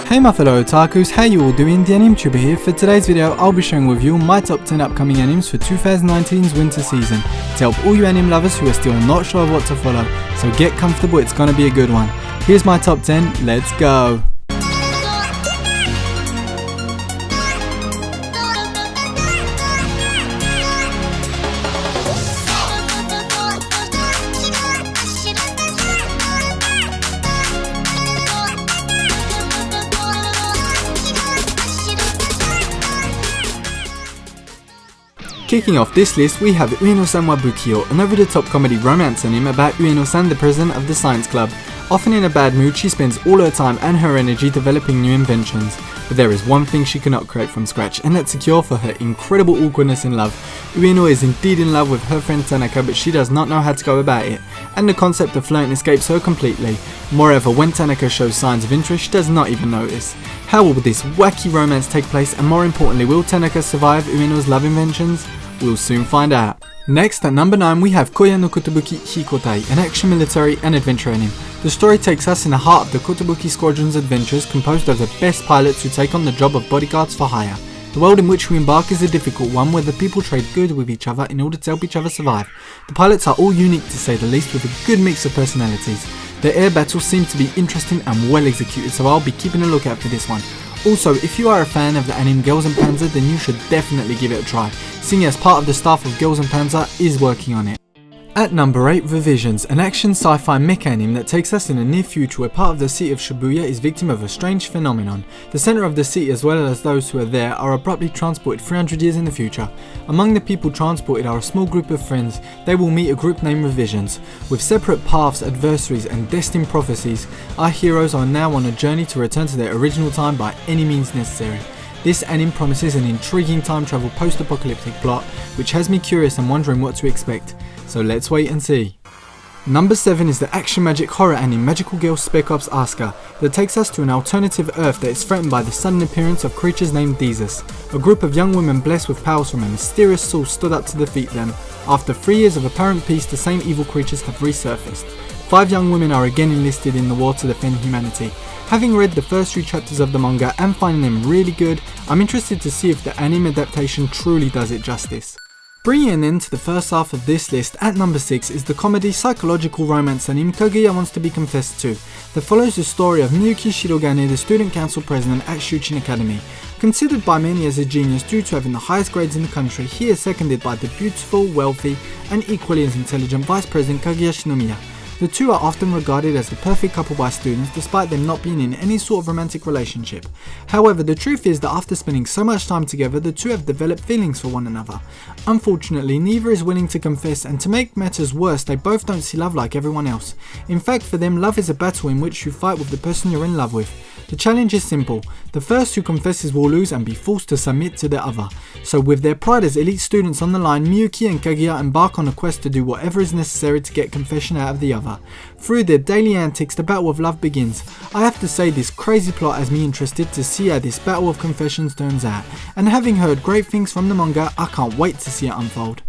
Hey my fellow otakus, how you all doing? The Animetuber here. For today's video, I'll be sharing with you my top 10 upcoming animes for 2019's winter season to help all you anime lovers who are still not sure of what to follow. So get comfortable, it's gonna be a good one. Here's my top 10, let's go! Kicking off this list, we have Ueno-san wa Bukio, an over-the-top comedy romance anime about Ueno-san, the president of the science club. Often in a bad mood, she spends all her time and her energy developing new inventions. But there is one thing she cannot create from scratch, and that's a cure for her incredible awkwardness in love. Ueno is indeed in love with her friend Tanaka, but she does not know how to go about it, and the concept of flirting escapes her completely. Moreover, when Tanaka shows signs of interest, she does not even notice. How will this wacky romance take place, and more importantly, will Tanaka survive Ueno's love inventions? We'll soon find out. Next, at number 9, we have Koya no Kotobuki Hikotai, an action, military and adventure anime. The story takes us in the heart of the Kotobuki Squadron's adventures, composed of the best pilots who take on the job of bodyguards for hire. The world in which we embark is a difficult one, where the people trade good with each other in order to help each other survive. The pilots are all unique to say the least, with a good mix of personalities. The air battles seem to be interesting and well executed, so I'll be keeping a lookout for this one. Also, if you are a fan of the anime Girls and Panzer, then you should definitely give it a try, seeing as part of the staff of Girls and Panzer is working on it. At number 8, Revisions, an action sci-fi mecha anime that takes us in the near future where part of the city of Shibuya is victim of a strange phenomenon. The center of the city, as well as those who are there, are abruptly transported 300 years in the future. Among the people transported are a small group of friends. They will meet a group named Revisions. With separate paths, adversaries and destined prophecies, our heroes are now on a journey to return to their original time by any means necessary. This anime promises an intriguing time travel post-apocalyptic plot, which has me curious and wondering what to expect. So let's wait and see. Number 7 is the action magic horror anime Magical Girl Spec Ops Asuka, that takes us to an alternative Earth that is threatened by the sudden appearance of creatures named Deezers. A group of young women blessed with powers from a mysterious source stood up to defeat them. After 3 years of apparent peace, the same evil creatures have resurfaced. 5 young women are again enlisted in the war to defend humanity. Having read the first 3 chapters of the manga and finding them really good, I'm interested to see if the anime adaptation truly does it justice. Bringing an end to the first half of this list, at number 6 is the comedy psychological romance anime Kaguya Wants to be Confessed To, that follows the story of Miyuki Shirogane, the student council president at Shuchin Academy. Considered by many as a genius due to having the highest grades in the country, he is seconded by the beautiful, wealthy and equally as intelligent vice president Kaguya Shinomiya. The two are often regarded as the perfect couple by students, despite them not being in any sort of romantic relationship. However, the truth is that after spending so much time together, the two have developed feelings for one another. Unfortunately, neither is willing to confess, and to make matters worse, they both don't see love like everyone else. In fact, for them, love is a battle in which you fight with the person you're in love with. The challenge is simple. The first who confesses will lose and be forced to submit to the other. So with their pride as elite students on the line, Miyuki and Kaguya embark on a quest to do whatever is necessary to get confession out of the other. Through their daily antics, the battle of love begins. I have to say, this crazy plot has me interested to see how this battle of confessions turns out, and having heard great things from the manga, I can't wait to see it unfold.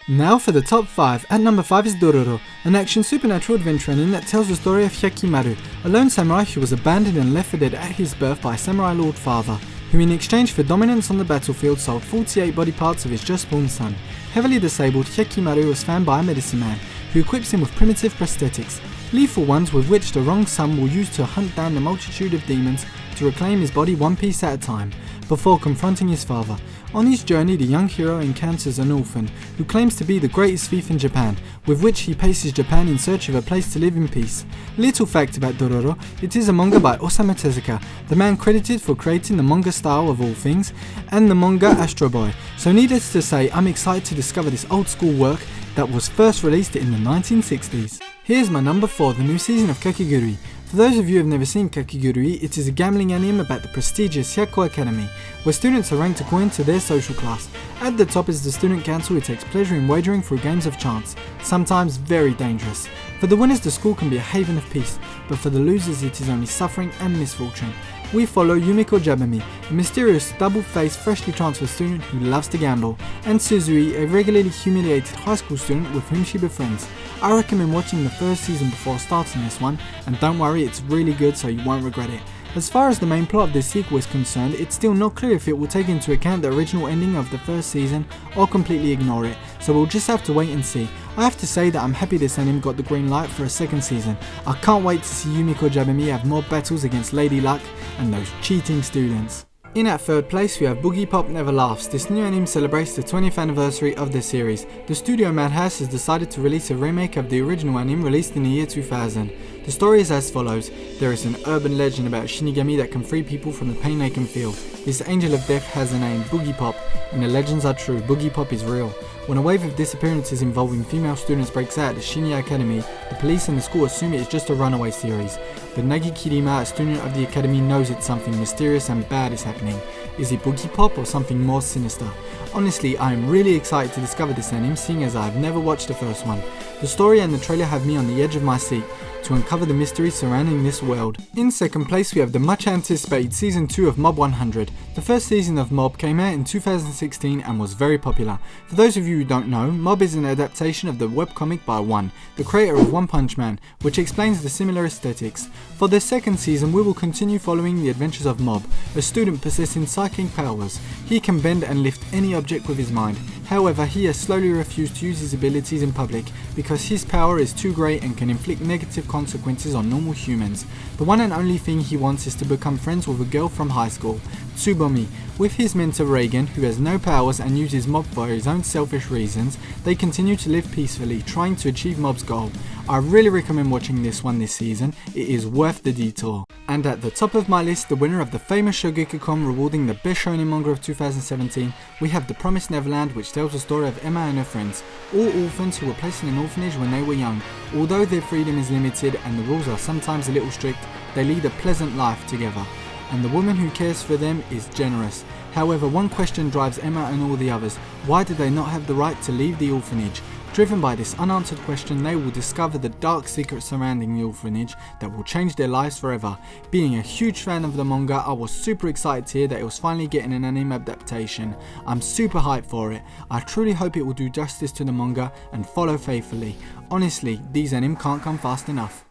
Now for the top 5. At number 5 is Dororo, an action supernatural adventure anime that tells the story of Hyakimaru, a lone samurai who was abandoned and left for dead at his birth by a samurai lord father, who in exchange for dominance on the battlefield sold 48 body parts of his just born son. Heavily disabled, Hyakimaru was found by a medicine man, who equips him with primitive prosthetics, lethal ones with which the wrong son will use to hunt down the multitude of demons to reclaim his body one piece at a time, before confronting his father. On his journey, the young hero encounters an orphan, who claims to be the greatest thief in Japan, with which he paces Japan in search of a place to live in peace. Little fact about Dororo, it is a manga by Osamu Tezuka, the man credited for creating the manga style of all things, and the manga Astro Boy, so needless to say, I'm excited to discover this old school work that was first released in the 1960s. Here's my number 4, the new season of Kakegurui. For those of you who have never seen Kakegurui, it is a gambling anime about the prestigious Hyako Academy, where students are ranked according to their social class. At the top is the student council who takes pleasure in wagering through games of chance, sometimes very dangerous. For the winners, the school can be a haven of peace, but for the losers it is only suffering and misfortune. We follow Yumiko Jabami, a mysterious, double-faced, freshly transferred student who loves to gamble, and Suzui, a regularly humiliated high school student with whom she befriends. I recommend watching the first season before starting this one, and don't worry, it's really good so you won't regret it. As far as the main plot of this sequel is concerned, it's still not clear if it will take into account the original ending of the first season or completely ignore it, so we'll just have to wait and see. I have to say that I'm happy this anime got the green light for a second season. I can't wait to see Yumiko Jabami have more battles against Lady Luck and those cheating students. In at third place we have Boogie Pop Never Laughs. This new anime celebrates the 20th anniversary of the series. The studio Madhouse has decided to release a remake of the original anime released in the year 2000. The story is as follows. There is an urban legend about Shinigami that can free people from the pain they can feel. This angel of death has a name, Boogie Pop, and the legends are true, Boogie Pop is real. When a wave of disappearances involving female students breaks out at the Shinya Academy, the police and the school assume it is just a runaway series. But Nagi Kirima, a student of the academy, knows that something mysterious and bad is happening. Is it Boogie Pop or something more sinister? Honestly, I am really excited to discover this anime, seeing as I have never watched the first one. The story and the trailer have me on the edge of my seat to uncover the mystery surrounding this world. In second place we have the much anticipated season 2 of Mob 100. The first season of Mob came out in 2016 and was very popular. For those of you who don't know, Mob is an adaptation of the webcomic by One, the creator of One Punch Man, which explains the similar aesthetics. For the second season we will continue following the adventures of Mob, a student possessing psychic powers. He can bend and lift any object with his mind. However, he has slowly refused to use his abilities in public because his power is too great and can inflict negative consequences on normal humans. The one and only thing he wants is to become friends with a girl from high school, Tsubomi. With his mentor Reagan, who has no powers and uses Mob for his own selfish reasons, they continue to live peacefully, trying to achieve Mob's goal. I really recommend watching this one this season, it is worth the detour. And at the top of my list, the winner of the famous Shogekicon rewarding the best shonen manga of 2017, we have The Promised Neverland, which tells the story of Emma and her friends, all orphans who were placed in an orphanage when they were young. Although their freedom is limited and the rules are sometimes a little strict, they lead a pleasant life together. And the woman who cares for them is generous. However, one question drives Emma and all the others: why did they not have the right to leave the orphanage? Driven by this unanswered question, they will discover the dark secrets surrounding the orphanage that will change their lives forever. Being a huge fan of the manga, I was super excited to hear that it was finally getting an anime adaptation. I'm super hyped for it. I truly hope it will do justice to the manga and follow faithfully. Honestly, these anime can't come fast enough.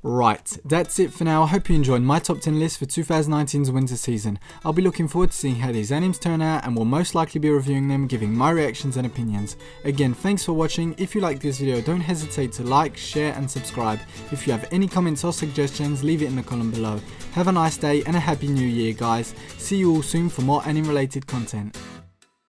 Right, that's it for now. I hope you enjoyed my top 10 list for 2019's winter season. I'll be looking forward to seeing how these animes turn out and will most likely be reviewing them, giving my reactions and opinions. Again, thanks for watching. If you liked this video, don't hesitate to like, share and subscribe. If you have any comments or suggestions, leave it in the column below. Have a nice day and a happy new year guys. See you all soon for more anime related content.